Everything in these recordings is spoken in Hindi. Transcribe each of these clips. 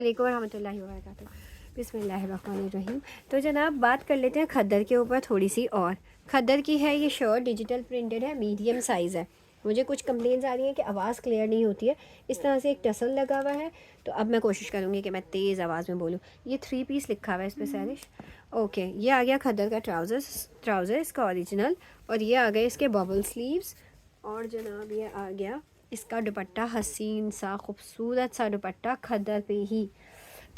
वालेकुम रहमतुल्लाहि व बरकातुहू। बिस्मिल्लाहिर्रहमानिर्रहीम। तो जनाब बात कर लेते हैं खद्दर के ऊपर थोड़ी सी। और खद्दर की है ये शर्ट, डिजिटल प्रिंटेड है, मीडियम साइज़ है। मुझे कुछ कंप्लेंट्स आ रही हैं कि आवाज़ क्लियर नहीं होती है। इस तरह से एक टसल लगा हुआ है, तो अब मैं कोशिश करूँगी कि मैं तेज़ आवाज़ में बोलूँ। ये 3 पीस लिखा हुआ है इस पर सैरिश। ओके, ये आ गया खद्दर का ट्राउज़र इसका ओरिजिनल। और ये आ गए इसके बबल स्लीव्स। और जनाब ये आ गया इसका दुपट्टा, हसीन सा खूबसूरत सा दुपट्टा खद्दर पे ही।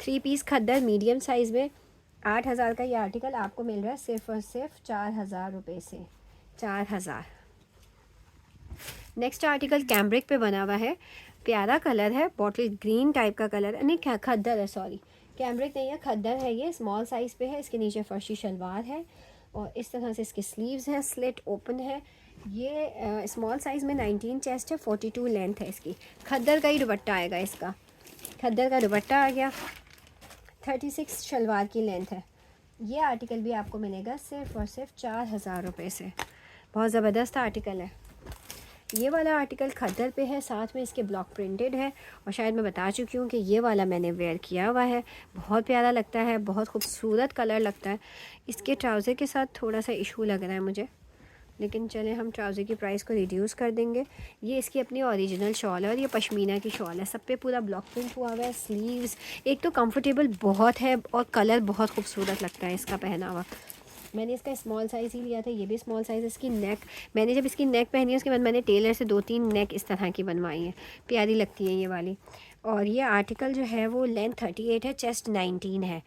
3 पीस खद्दर मीडियम साइज़ में 8,000 का ये आर्टिकल आपको मिल रहा है सिर्फ़ और सिर्फ 4,000 रुपये से। 4,000। नेक्स्ट आर्टिकल कैम्ब्रिक पे बना हुआ है, प्यारा कलर है, बॉटल ग्रीन टाइप का कलर नहीं, क्या खद्दर है, सॉरी कैम्ब्रिक नहीं है, खद्दर है। ये स्मॉल साइज़ पे है, इसके नीचे फर्शी शलवार है और इस तरह से इसके स्लीव्स हैं, स्लिट ओपन है। ये स्मॉल साइज़ में 19 चेस्ट है, 42 लेंथ है इसकी। खद्दर का ही दुपट्टा आएगा इसका। खद्दर का दुपट्टा आ गया, 36 शलवार की लेंथ है। ये आर्टिकल भी आपको मिलेगा सिर्फ़ और सिर्फ 4,000 रुपये से। बहुत ज़बरदस्त आर्टिकल है। ये वाला आर्टिकल खद्दर पे है, साथ में इसके ब्लॉक प्रिंटेड है। और शायद मैं बता चुकी हूँ कि ये वाला मैंने वेयर किया हुआ है, बहुत प्यारा लगता है, बहुत खूबसूरत कलर लगता है। इसके ट्राउज़र के साथ थोड़ा सा इशू लग रहा है मुझे, लेकिन चलें हम ट्राउज़र की प्राइस को रिड्यूस कर देंगे। ये इसकी अपनी ओरिजिनल शॉल है और ये पश्मीना की शॉल है, सब पे पूरा ब्लॉक प्रिंट हुआ हुआ है। स्लीव्स एक तो कंफर्टेबल बहुत है और कलर बहुत खूबसूरत लगता है इसका पहना हुआ। मैंने इसका स्मॉल साइज़ ही लिया था, ये भी स्मॉल साइज़। इसकी नेक, मैंने जब इसकी नेक पहनी है उसके बाद मैंने टेलर से 2-3 नेक इस तरह की बनवाई हैं, प्यारी लगती है ये वाली। और ये आर्टिकल जो है वो लेंथ 38 है, चेस्ट 19 है।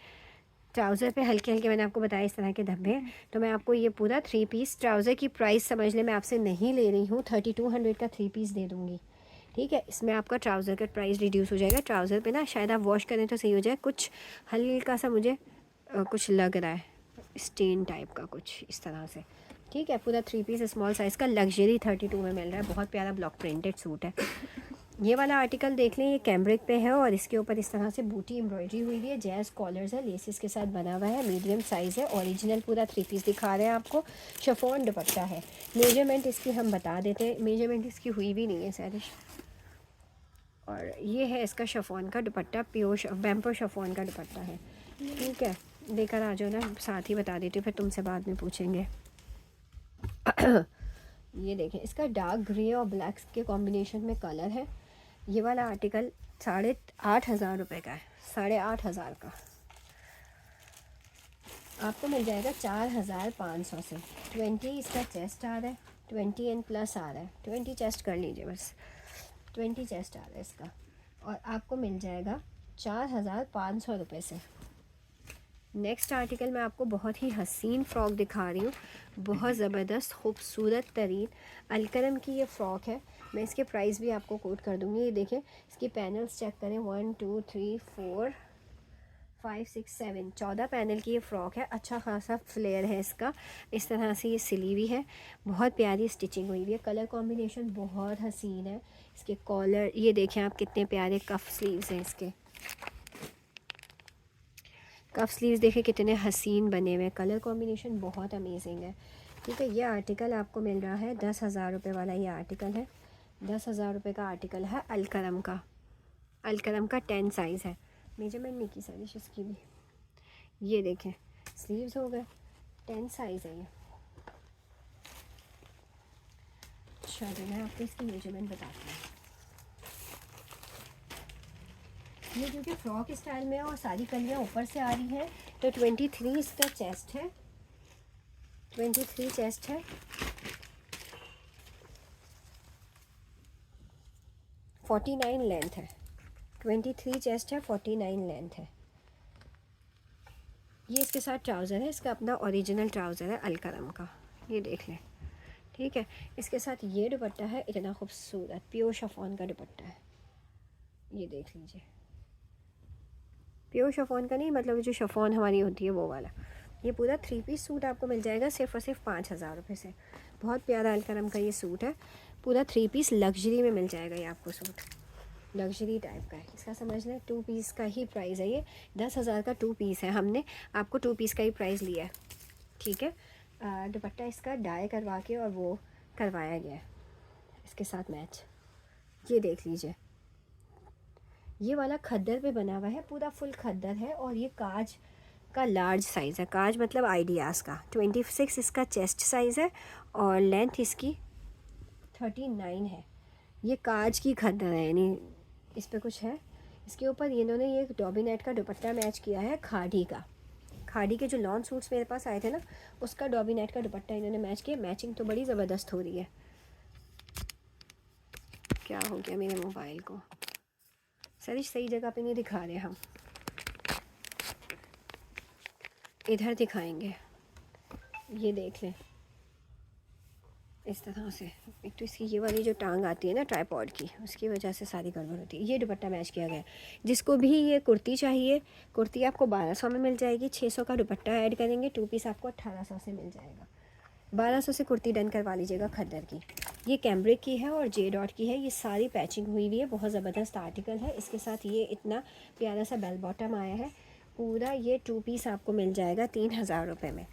ट्राउज़र पे हल्के हल्के मैंने आपको बताया इस तरह के धब्बे। तो मैं आपको ये पूरा 3 पीस, ट्राउज़र की प्राइस समझ लें मैं आपसे नहीं ले रही हूँ, 3200 का 3 पीस दे दूँगी, ठीक है। इसमें आपका ट्राउज़र का प्राइस रिड्यूस हो जाएगा। ट्राउज़र पे ना शायद आप वॉश करें तो सही हो जाए, कुछ हल्का सा मुझे कुछ लग रहा है, स्टेन टाइप का कुछ इस तरह से, ठीक है। पूरा 3 पीस स्मॉल साइज़ का लग्जरी 32 में मिल रहा है, बहुत प्यारा ब्लॉक प्रिंटेड सूट है। ये वाला आर्टिकल देख लें, ये कैम्ब्रिक पे है और इसके ऊपर इस तरह से बूटी एम्ब्रॉयडरी हुई है, जैज़ कॉलर्स है, लेसिस के साथ बना हुआ है, मीडियम साइज़ है, ओरिजिनल पूरा 3 पीस दिखा रहे हैं आपको। शिफॉन दुपट्टा है। मेजरमेंट इसकी हम बता देते हैं, मेजरमेंट इसकी हुई भी नहीं है सैरिश। और ये है इसका शिफॉन का दुपट्टा, प्योर बैम्पर शिफॉन का दुपट्टा है, ठीक है। लेकर आ जाओ ना, साथ ही बता देती हूँ, फिर तुमसे बाद में पूछेंगे। ये देखें, इसका डार्क ग्रे और ब्लैक के कॉम्बिनेशन में कलर है। ये वाला आर्टिकल 8,500 रुपये का है, 8,500 का आपको मिल जाएगा 4,500 से। 20 इसका चेस्ट आ रहा है, 20 एंड प्लस आ रहा है, 20 चेस्ट कर लीजिए बस, 20 चेस्ट आ रहा है इसका। और आपको मिल जाएगा 4,500 रुपये से। नेक्स्ट आर्टिकल मैं आपको बहुत ही हसीन फ़्रॉक दिखा रही हूँ, बहुत ज़बरदस्त खूबसूरत तरीन अलकरम की ये फ़्रॉक है। मैं इसके प्राइस भी आपको कोट कर दूँगी। ये देखें, इसकी पैनल्स चेक करें, 1 2 3 4 5 6 7 14 पैनल की ये फ़्रॉक है। अच्छा खासा फ्लेयर है इसका, इस तरह से ये सिली हुई है, बहुत प्यारी स्टिचिंग हुई हुई है, कलर कॉम्बिनेशन बहुत हसीन है। इसके कॉलर ये देखें आप, कितने प्यारे कफ स्लीव्स हैं इसके, कफ स्लीव्स देखें कितने हसीन बने हुए, कलर कॉम्बिनेशन बहुत अमेजिंग है, ठीक है। ये आर्टिकल आपको मिल रहा है 10,000 रुपये वाला, ये आर्टिकल है 10,000 रुपये का आर्टिकल है। अलकरम का, अलकरम का 10 साइज़ है। मेजरमेंट नहीं की साइज इसकी भी, ये देखें स्लीव्स हो गए, 10 साइज़ है ये। अच्छा तो मैं आपको इसकी मेजरमेंट बताती हूँ। ये क्योंकि फ्रॉक स्टाइल में है और सारी कलियाँ ऊपर से आ रही हैं, तो 23 इसका चेस्ट है, 23 चेस्ट है, 49 लेंथ है। 23 चेस्ट है, 49 लेंथ है। ये इसके साथ ट्राउज़र है, इसका अपना ओरिजिनल ट्राउज़र है अलकरम का, ये देख लें, ठीक है। इसके साथ ये दुपट्टा है, इतना खूबसूरत प्योर शिफॉन का दुपट्टा है, ये देख लीजिए। प्योर शिफॉन का नहीं, मतलब जो शिफॉन हमारी होती है वो वाला। ये पूरा 3 पीस सूट आपको मिल जाएगा सिर्फ़ और सिर्फ 5,000 रुपये से। बहुत प्यारा अलकरम का ये सूट है, पूरा 3 पीस लग्जरी में मिल जाएगा ये आपको सूट, लग्जरी टाइप का है। इसका समझ लें 2 पीस का ही प्राइस है ये, 10,000 का 2 पीस है, हमने आपको 2 पीस का ही प्राइस लिया है, ठीक है। दुपट्टा इसका डाई करवा के और वो करवाया गया है इसके साथ मैच, ये देख लीजिए। ये वाला खद्दर पे बना हुआ है, पूरा फुल खद्दर है। और ये काज का लार्ज साइज़ है, काज मतलब आइडियाज़ का। 26 इसका चेस्ट साइज़ है और लेंथ इसकी 39 है। ये काज की खद्दर है, यानी इस पे कुछ है। इसके ऊपर इन्होंने ये डॉबिनेट का दुपट्टा मैच किया है, खाड़ी का। खाड़ी के जो लॉन सूट्स मेरे पास आए थे ना, उसका डॉबिनेट का दुपट्टा इन्होंने मैच किया। मैचिंग तो बड़ी ज़बरदस्त हो रही है। क्या हो गया मेरे मोबाइल को? सर सही जगह पे नहीं दिखा रहे हम, इधर दिखाएंगे। ये देख लें इस तरह से। एक तो इसकी ये वाली जो टांग आती है ना ट्राइपॉड की, उसकी वजह से सारी गड़बड़ होती है। ये दुपट्टा मैच किया गया है। जिसको भी ये कुर्ती चाहिए, कुर्ती आपको 1200 में मिल जाएगी। 600 का दुपट्टा ऐड करेंगे, 2 पीस आपको 1800 से मिल जाएगा। 1200 से कुर्ती डन करवा लीजिएगा खद्दर की। ये कैम्ब्रिक की है और जे डॉट की है। ये सारी पैचिंग हुई हुई है, बहुत ज़बरदस्त आर्टिकल है। इसके साथ ये इतना प्यारा सा बेल बॉटम आया है। पूरा ये 2 पीस आपको मिल जाएगा 3000 रुपये में।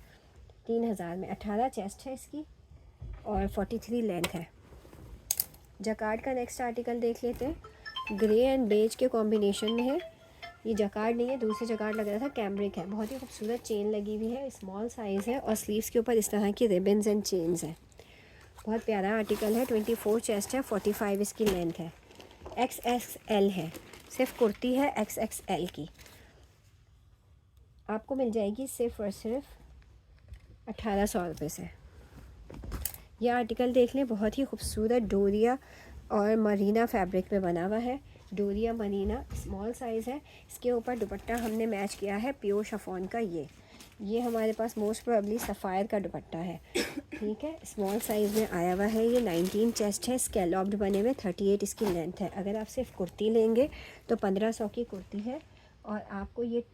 3000 में 18 चेस्ट है इसकी और 43 लेंथ है। जकार्ड का नेक्स्ट आर्टिकल देख लेते हैं। ग्रे एंड बेज के कॉम्बिनेशन में है। ये जकार्ड नहीं है, दूसरी जकार्ड लग रहा था, कैम्ब्रिक है। बहुत ही खूबसूरत चेन लगी हुई है, स्मॉल साइज़ है और स्लीव्स के ऊपर इस तरह की रिबन्स एंड चेन्स हैं। बहुत प्यारा आर्टिकल है। 24 चेस्ट है, 45 इसकी लेंथ है। XXL है, सिर्फ कुर्ती है XXL की। आपको मिल जाएगी सिर्फ और सिर्फ 1800 रुपये से। यह आर्टिकल देख लें, बहुत ही खूबसूरत डोरिया और मरीना फैब्रिक पे बना हुआ है। डोरिया मरीना स्मॉल साइज़ है। इसके ऊपर दुपट्टा हमने मैच किया है प्योर शिफॉन का। ये हमारे पास मोस्ट प्रोबेबली सफ़ायर का दुपट्टा है, ठीक है। स्मॉल साइज़ में आया हुआ है। ये 19 चेस्ट है, स्कैलॉप्ड बने हुए, 38 इसकी लेंथ है। अगर आप सिर्फ कुर्ती लेंगे तो 1500 की कुर्ती है और आपको ये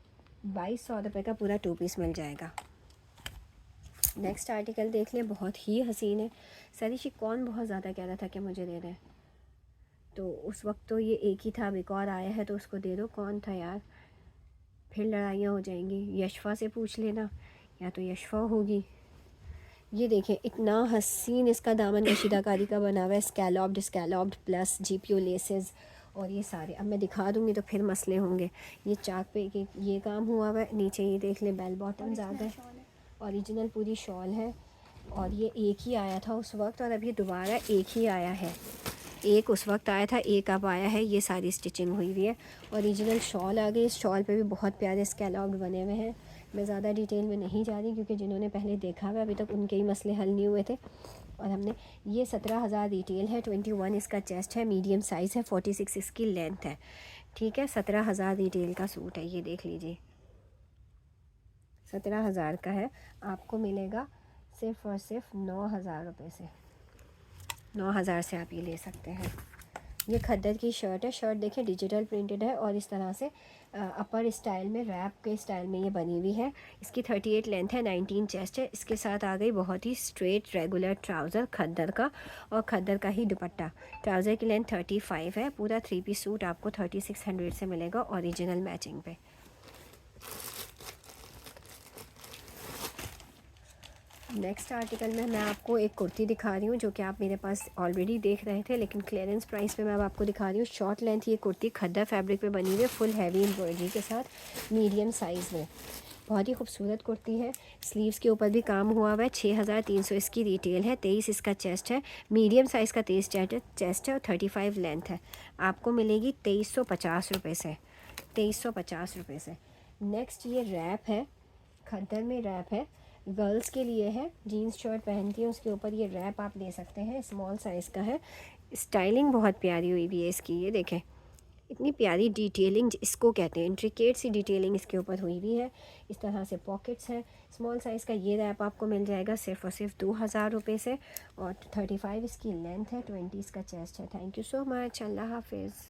2200 रुपये का पूरा 2 पीस मिल जाएगा। नेक्स्ट आर्टिकल देख लें, बहुत ही हसीन है। सरीशी कौन बहुत ज़्यादा कह रहा था कि मुझे दे दें, तो उस वक्त तो ये एक ही था, अब एक और आया है तो उसको दे दो। कौन था यार, फिर लड़ाइयाँ हो जाएंगी। यशफा से पूछ लेना, या तो यशफा होगी। ये देखें, इतना हसीन इसका दामन कशीदाकारी का बना हुआ है। स्कैलॉप्ड प्लस GPO लेसेस और ये सारे। अब मैं दिखा दूँगी तो फिर मसले होंगे। ये चाक पे ये काम हुआ हुआ है। नीचे ये देख लें, बेल बॉटम्स आ गए, ओरिजिनल पूरी शॉल है। और ये एक ही आया था उस वक्त और अभी दोबारा एक ही आया है। एक उस वक्त आया था, एक अब आया है। ये सारी स्टिचिंग हुई हुई है। ओरिजिनल शॉल आ गई। इस शॉल पे भी बहुत प्यारे स्कैलॉप्ड बने हुए हैं। मैं ज़्यादा डिटेल में नहीं जा रही क्योंकि जिन्होंने पहले देखा हुआ अभी तक उनके ही मसले हल नहीं हुए थे। और हमने ये 17,000 रिटेल है। 21 इसका चेस्ट है, मीडियम साइज़ है, 46 इसकी लेंथ है, ठीक है। 17,000 रिटेल का सूट है। ये देख लीजिए, 17,000 का है। आपको मिलेगा सिर्फ़ और सिर्फ 9,000 रुपये से। 9,000 से आप ये ले सकते हैं। ये खद्दर की शर्ट है। शर्ट देखें, डिजिटल प्रिंटेड है और इस तरह से अपर स्टाइल में, रैप के स्टाइल में ये बनी हुई है। इसकी 38 लेंथ है, 19 चेस्ट है। इसके साथ आ गई बहुत ही स्ट्रेट रेगुलर ट्राउज़र खद्दर का और खद्दर का ही दुपट्टा। ट्राउज़र की लेंथ 35 है। पूरा 3 पीस सूट आपको 3600 से मिलेगा ओरिजिनल मैचिंग पे। नेक्स्ट आर्टिकल में मैं आपको एक कुर्ती दिखा रही हूँ जो कि आप मेरे पास ऑलरेडी देख रहे थे, लेकिन क्लियरेंस प्राइस पे मैं अब आपको दिखा रही हूँ। शॉर्ट लेंथ ये कुर्ती खद्दर फैब्रिक पे बनी हुई है, फुल हैवी एम्ब्रॉयडरी के साथ, मीडियम साइज़ में। बहुत ही खूबसूरत कुर्ती है। स्लीव्स के ऊपर भी काम हुआ हुआ है। 6300 इसकी रिटेल है, 23 इसका चेस्ट है, मीडियम साइज़ का 23 चेस्ट है और 35 लेंथ है। आपको मिलेगी 2350 रुपये से, 2350 रुपये से। नेक्स्ट ये रैप है, खद्दर में रैप है, गर्ल्स के लिए है। जीन्स शर्ट पहनती हैं उसके ऊपर ये रैप आप ले सकते हैं। स्मॉल साइज़ का है। स्टाइलिंग बहुत प्यारी हुई भी है इसकी। ये देखें, इतनी प्यारी डिटेलिंग इसको कहते हैं, इंट्रिकेट सी डिटेलिंग इसके ऊपर हुई भी है। इस तरह से पॉकेट्स हैं। स्मॉल साइज़ का ये रैप आपको मिल जाएगा सिर्फ और सिर्फ 2000 रुपये से और 35 इसकी लेंथ है, 20 इसका चेस्ट है। Thank you so much. अल्लाह हाफिज़।